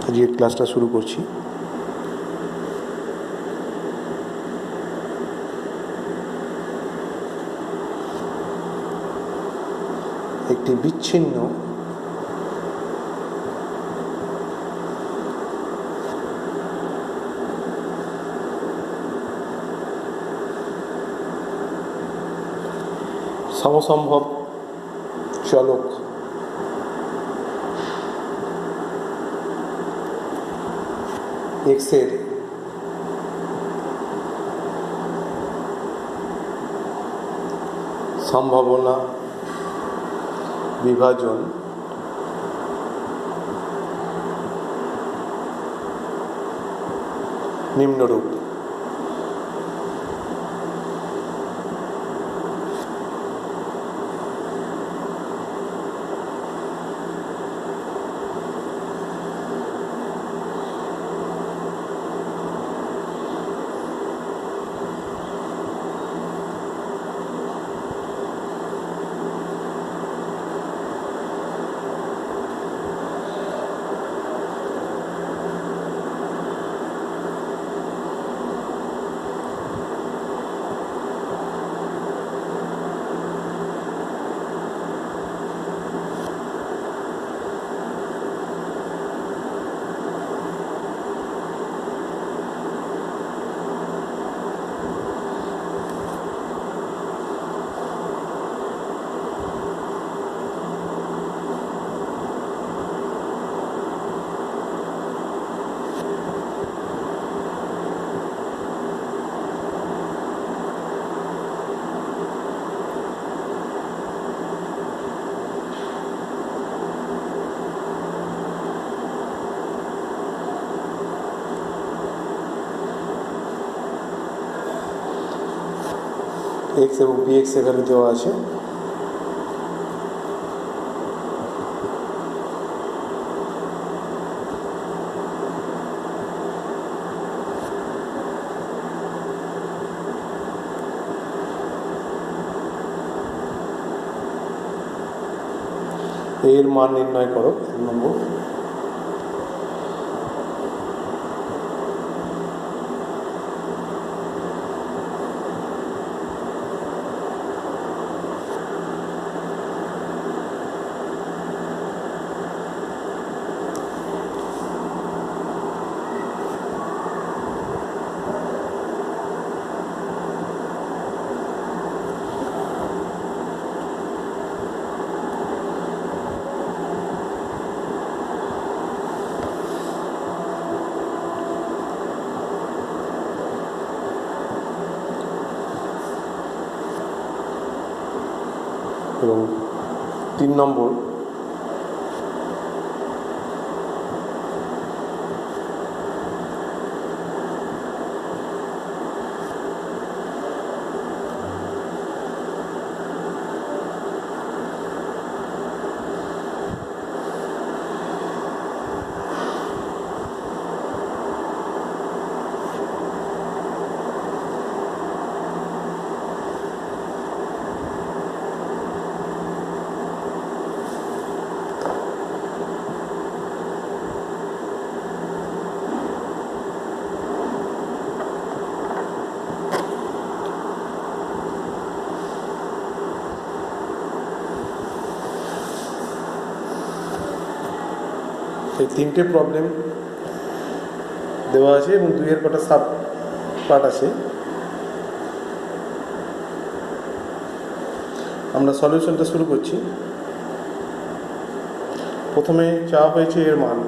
আজকে ক্লাসটা শুরু করছি। একটি বিচ্ছিন্ন সমসম্ভব চলক এক্সের সম্ভাবনা বিভাজন নিম্নরূপ। এক্স এবং পি এক্স এখানে দেওয়া আছে। এর মান নির্ণয় করো, 1 নম্বর। এবং 3 নম্বর, এই 3টে প্রবলেম দেওয়া আছে এবং 2-এর কটা সাব পার্ট আছে। আমরা সলিউশনটা শুরু করছি। প্রথমে চাওয়া হয়েছে এর মান।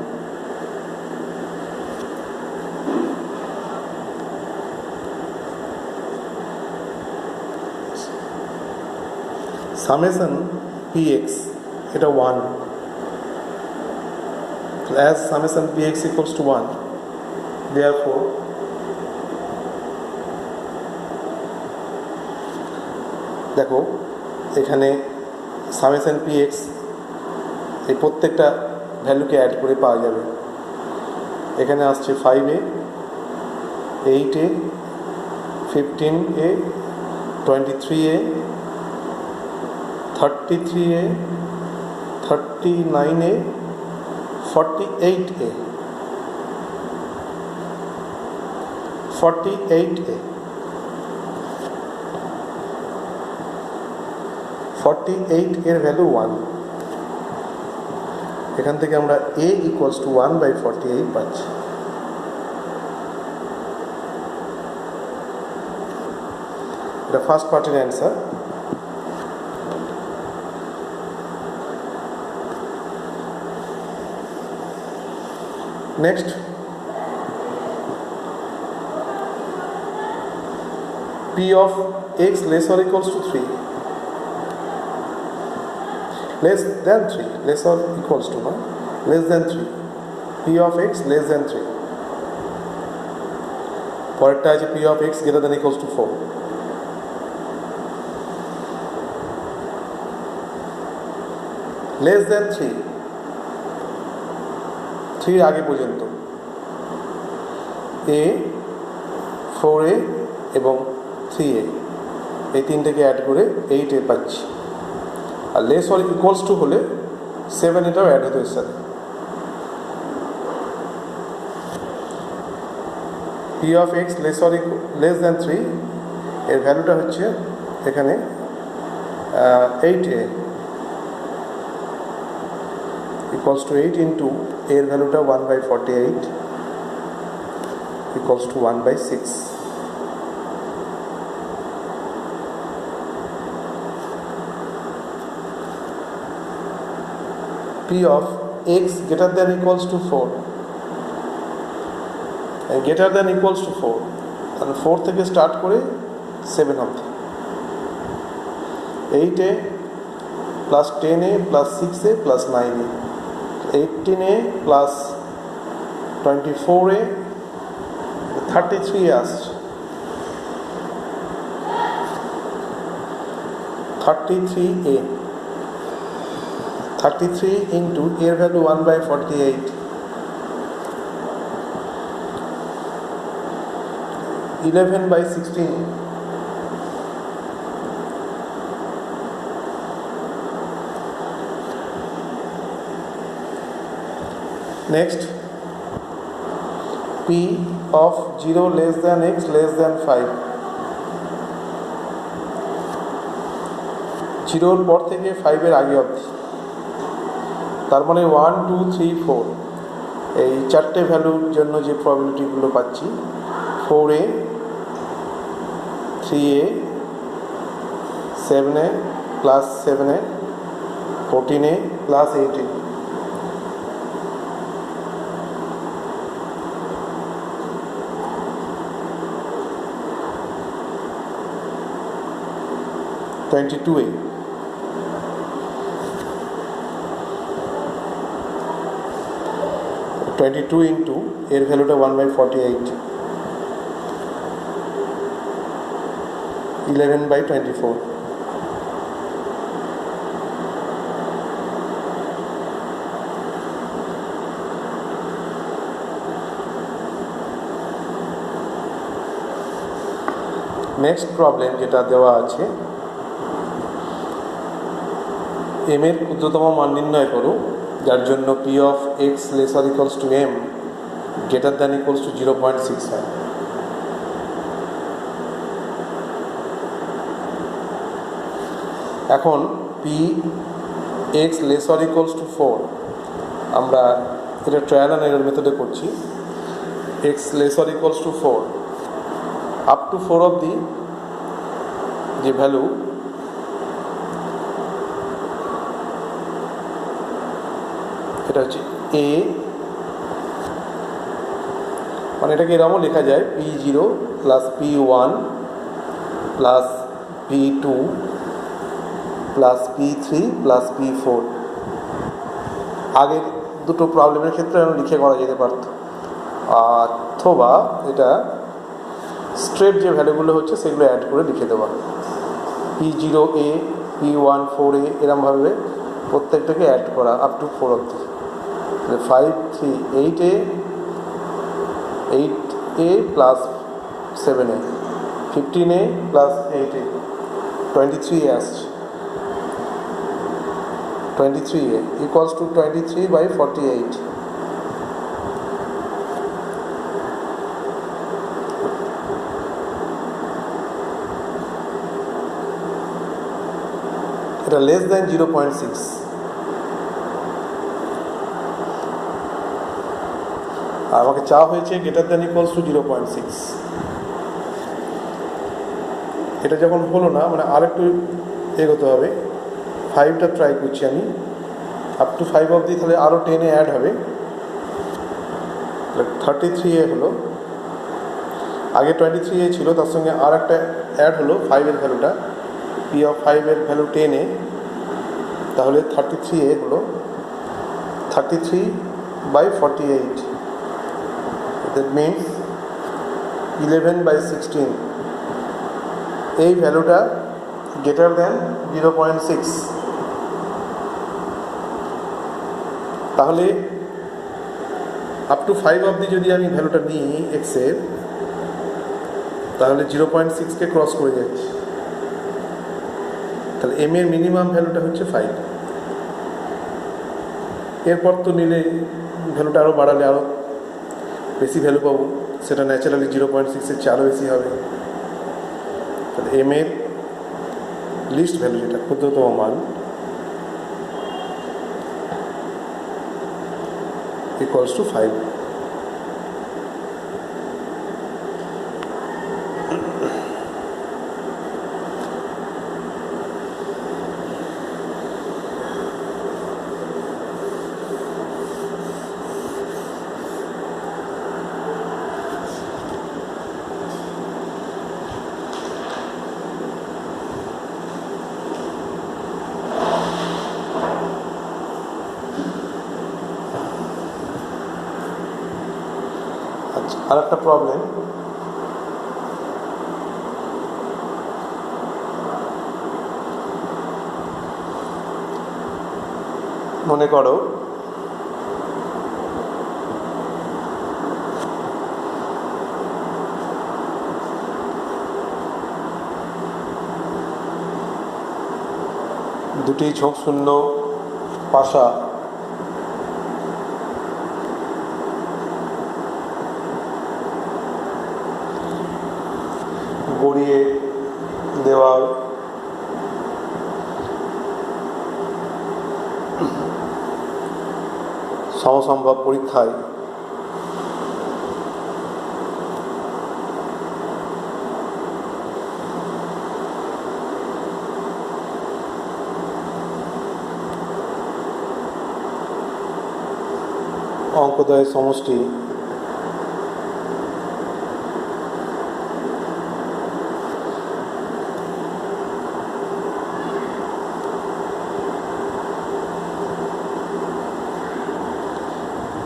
সামেশন পি এক্স এটা 1, as summation px equals to 1, therefore দেখো এখানে সামেশন px এই প্রত্যেকটা ভ্যালুকে অ্যাড করে পাওয়া যাবে। এখানে আসছে 5a, 8a, 15a, 23a, 33a, 39a, 48a 48A 48 এর ভ্যালু 1, এখান থেকে আমরা a ইকুয়ালস টু 1/48 পাচ্ছি। এটা ফার্স্ট পার্টের answer. Next, p of x less or equals to 3, less than 3, less or equals to, less than 3, p of x less than 3, পরেরটা আছে p of x greater than equals to 4, less than 3, 3 আগে পর্যন্ত a, 4a এবং 3a, এই তিনটেকে add করে 8a পাচ্ছি। আর less or equals to হলে 7 এটাও অ্যাড হতো এর সাথে। p of x less than 3 এর ভ্যালুটা হচ্ছে এখানে 8a ইকুয়ালস টু 8 ইন্টু এর ভ্যালুটা 1/48 equals to 1/6। p of x greater than equals to 4 and greater than equals to 4, তাহলে 4 থেকে স্টার্ট করে 7 অবধি, 8a plus 10a plus 6a plus 9a, 18a plus 24a 33 আসছে, 33a, 33 ইন্টু এর value 1/48, 11/16, next, p of 0 less than x less than 5, 0 পর থেকে 5 এর আগে অবধি, তার মানে 1 2 3 4 এই চারটে ভ্যালুর জন্য যে প্রবাবিলিটিগুলো পাচ্ছি, 4a 3a 7a plus 7a 14a plus 8a, (22a) 22 into এর ভ্যালুটা 1/48, 11/24, নেক্সট প্রবলেম যেটা দেওয়া আছে, m এর ক্ষুদ্রতম মান নির্ণয় করো যার জন্য p of x less or equals to m greater than equals to 0.65। এখন p x less or equals to 4, আমরা এটা ট্রায়াল অ্যান্ড এরর মেথডে করছি। x less or equals to 4 up to 4 অবধি যে ভ্যালু, এটা হচ্ছে a, মানে এটাকে এরকমও লেখা যায় p0 plus p1 plus p2 plus p3 plus p4। আগের দুটো প্রবলেমের ক্ষেত্রে লিখে করা যেতে পারত, অথবা এটা স্ট্রেট যে ভ্যালুগুলো হচ্ছে সেগুলো অ্যাড করে লিখে দেওয়া, p0a p1 4a এরমভাবে প্রত্যেকটাকে অ্যাড করা আপ টু 4 অবধি, 5 3 8a 8a plus 7a 15a plus 8a 23a আসছে, 23a equals to 23/48। এটা লেস দ্যান 0.6, আর আমাকে চাওয়া হয়েছে গ্রেটার দ্যান ইকুয়ালস টু 0.6। এটা যখন হলো না, মানে আরেকটু এগোতে হবে, 5টা ট্রাই করছি আমি, আপ টু 5 অবধি, তাহলে আরও 10 অ্যাড হবে, 33 হলো। আগে 23 ছিল, তার সঙ্গে আর একটা অ্যাড হলো 5 ভ্যালুটা, পি অফ 5 ভ্যালু 10, তাহলে 33 হলো 33/48, দ্যাট মিনস 11/16। এই ভ্যালুটা গ্রেটার দ্যান 0.6। তাহলে আপ টু 5 অবধি যদি আমি ভ্যালুটা নিই এক্সের, তাহলে 0.6কে ক্রস করে যাচ্ছে, তাহলে এম এর মিনিমাম ভ্যালুটা হচ্ছে 5। এরপর তো নিলে ভ্যালুটা আরও বাড়ালে আরও বেশি ভ্যালু পাবো, সেটা ন্যাচারালি 0.6-এর চেয়ে আরও বেশি হবে। তাহলে এম এর লিস্ট ভ্যালু, যেটা ক্ষুদ্রতম মান, ইকুয়ালস টু 5। আচ্ছা, আর একটা প্রবলেম, মনে করো দুটি ঝোঁক শূন্য পাশা গড়িয়ে দেওয়ার সমসম্ভব পরীক্ষায় অঙ্কদ্বয়ের সমষ্টি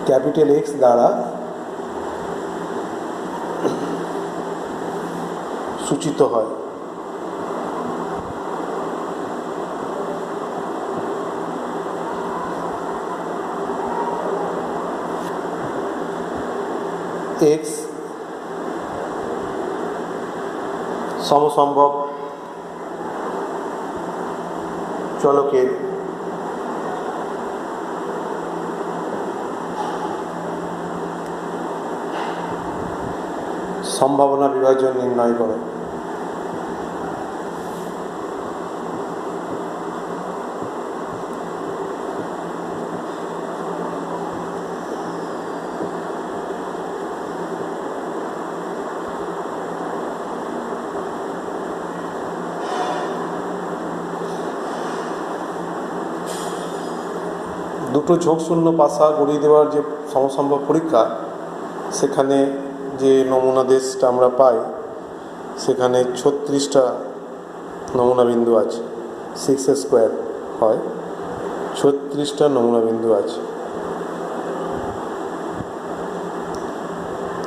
ক্যাপিটাল এক্স দ্বারা সূচিত হয়। এক্স সমসম্ভব চলকের সম্ভাবনা বিভাজন নির্ণয় করো। দুটো ঝোঁকশূন্য পাশা গড়িয়ে দেওয়ার যে সমসম্ভব পরীক্ষা, সেখানে যে নমুনা দেশটা আমরা পাই, সেখানে 36টা নমুনা বিন্দু আছে, 6² হয়, 36টা নমুনা বিন্দু আছে।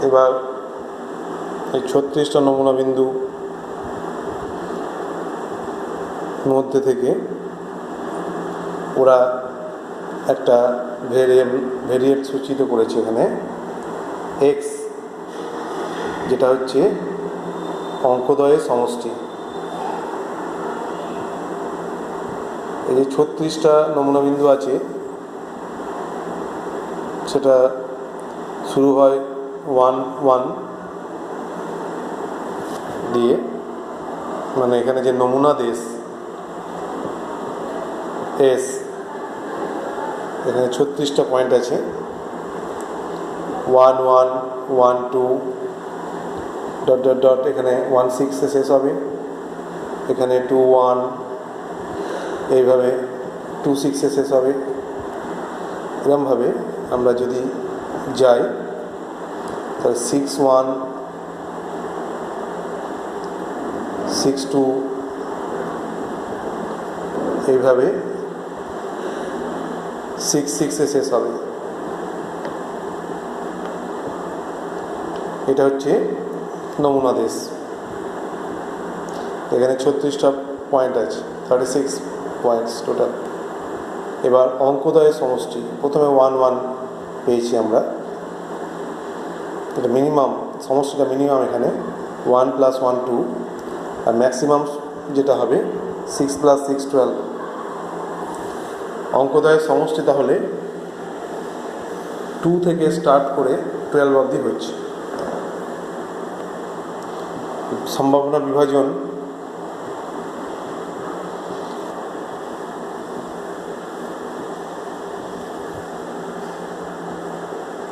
এবার এই 36টা নমুনা বিন্দু মধ্যে থেকে ওরা একটা ভেরিয়েবল সূচিত করেছে এখানে, এক্স, যেটা হচ্ছে অঙ্কদ্বয়ের সমষ্টি। এই যে 36টা নমুনা বিন্দু আছে, সেটা শুরু হয় 1 1 দিয়ে, মানে এখানে যে নমুনা দেশ এস, এখানে 36টা পয়েন্ট আছে, 1 1 1 2 ডট ডট ডট, এখানে 1 6 শেষ হবে, এখানে 2 1, এইভাবে 2 6 শেষ হবে। এরকমভাবে আমরা যদি যাই তাহলে 6 1 6 2, এইভাবে 6 6 শেষ হবে। এটা হচ্ছে নমুনা দেশ। এখানে 36টা পয়েন্ট আছে, 36 পয়েন্টস টোটাল। এবার অঙ্কোদয়ের সমষ্টি, প্রথমে 1 1 পেয়েছি আমরা, এটা মিনিমাম, সমষ্টিটা মিনিমাম এখানে 1 + 1 2, আর ম্যাক্সিমাম যেটা হবে 6 + 6 12। অঙ্কোদয়ের সমষ্টি তাহলে 2 থেকে স্টার্ট করে 12 অবধি হচ্ছে। সম্ভাবনা বিভাজন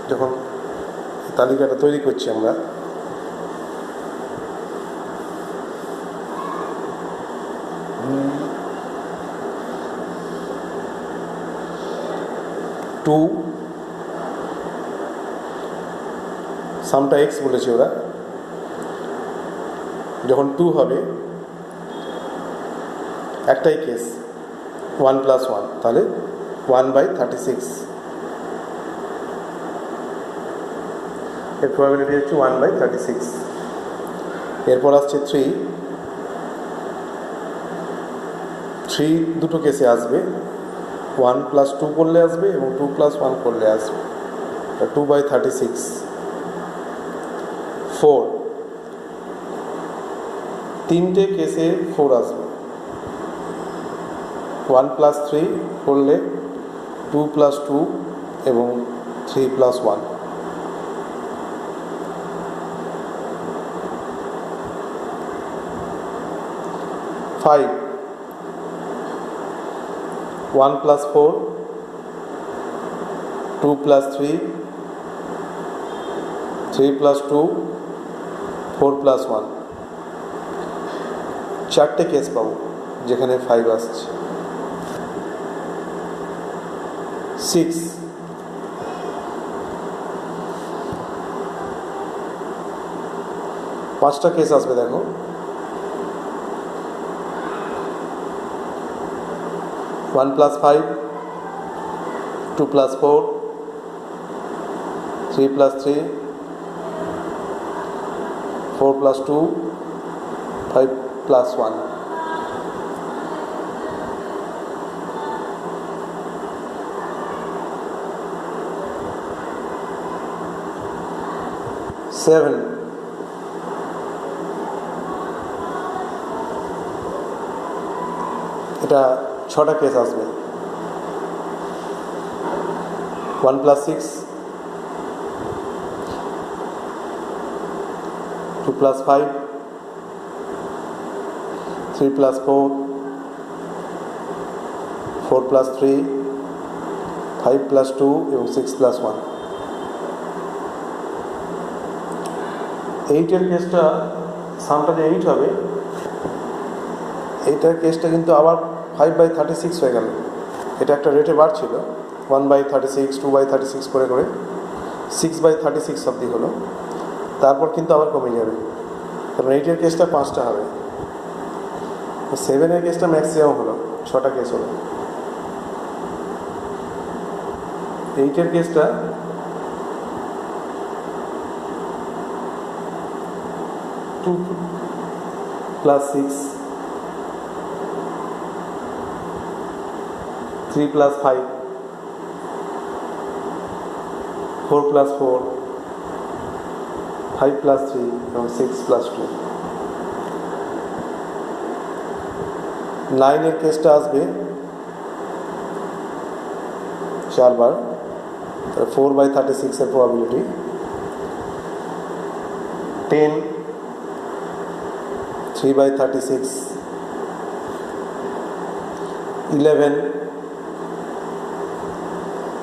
যখন তালিকাটা তৈরি করছি আমরা, টু সামটা এক্স বলেছে ওরা, যখন 2 হবে একটাই কেস 1 + 1, তাহলে 1/36, এর প্রবাবিলিটি হচ্ছে 1/36। এরপর আসছে 3 দুটো কেসে আসবে, 1 + 2 করলে আসবে এবং 2 + 1 করলে আসবে, 2/36। 4 তিনটে কেসে 4 আসবে, 1 + 3 করলে 2 + 2 এবং 3 + 1। 5 1 + 4, 2 + 3, 3 + 2, 4 + 1। চারটে কেস পাবো যেখানে 5 আসছে। 6 5টা কেস আসবে, দেখো 1 + 5, 2 + 4, 3 + 3, 4 + 2, 5 + 1। 7 এটা 6টা কেস আসবে, 1 + 6, 2 + 5, 3 + 4, 4 + 3, 5 + 2 এবং 6 + 1। 8-এর কেসটা, সামটা যে 8 হবে, এইটার কেসটা কিন্তু আবার 5/36 হয়ে গেল। এটা একটা রেটে বাড়ছিল, 1/36, 2/36 করে করে 6/36 অবধি হলো, তারপর কিন্তু আবার কমে যাবে, কারণ 8-এর কেসটা 5টা হবে। 7-এর কেসটা ম্যাক্সিমাম হলো, 6টা কেস হলো। 8-এর কেসটা 2 + 6, 3 + 5, 4 + 4, 5 + 3 এবং 6 + 2। 9-এর কেসটা আসবে 4 বার, 4/36 এর প্রবাবিলিটি। 10 3/36, 11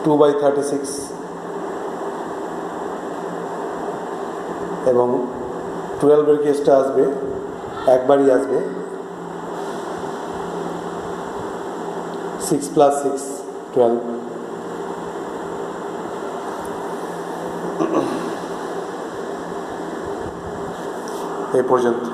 2/36 এবং 12 কেসটা আসবে একবারই আসবে 6 + 6 12 এই পর্যন্ত।